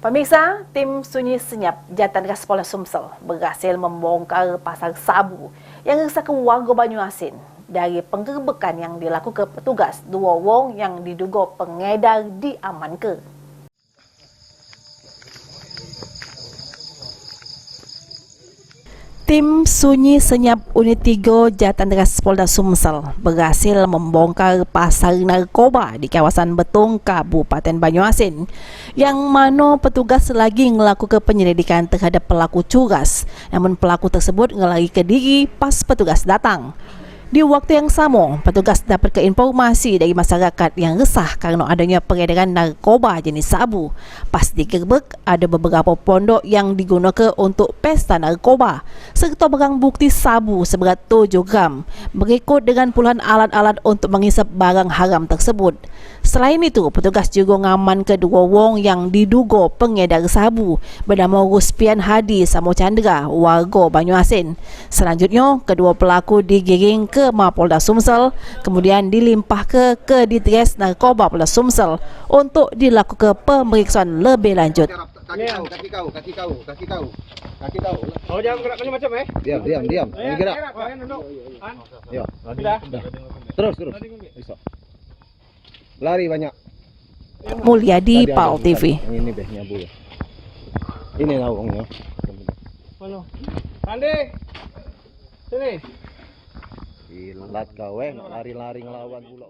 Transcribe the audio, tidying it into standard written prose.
Pemirsa, tim Sunyi Senyap Jatantras Polres Sumsel berhasil membongkar pasar sabu yang resahkan warga Banyuasin dari penggerbekan yang dilakukan petugas. Dua wong yang diduga pengedar diamankan. Tim Sunyi Senyap Unit 3 Jatantras Polres Sumsel berhasil membongkar pasar narkoba di kawasan Betung, Kabupaten Banyuasin, yang mana petugas lagi melakukan penyelidikan terhadap pelaku curas. Namun pelaku tersebut melarikan diri pas petugas datang. Di waktu yang sama, petugas dapat informasi dari masyarakat yang resah karena adanya peredaran narkoba jenis sabu. Pas digerebek, ada beberapa pondok yang digunakan untuk pesta narkoba, serta barang bukti sabu seberat 7 gram, berikut dengan puluhan alat-alat untuk menghisap barang haram tersebut. Selain itu, petugas juga mengamankan dua wong yang diduga pengedar sabu bernama Ruspian Hadi Samo Chandra, warga Banyuasin. Selanjutnya, kedua pelaku digiring ke Mapolda Sumsel, kemudian dilimpah ke Ditres Narkoba Polda Sumsel untuk dilakukan pemeriksaan lebih lanjut. Kaki kau. Oh, jangan geraknya macam Diam. Ini gerak. Ya. Terus. Bisa. Lari banyak. Mulyadi, PAL TV. Ini behnya Bu. Ini naungnya. Halo. Andi. Sini. Ilat kau lari-lari ngelawan pula.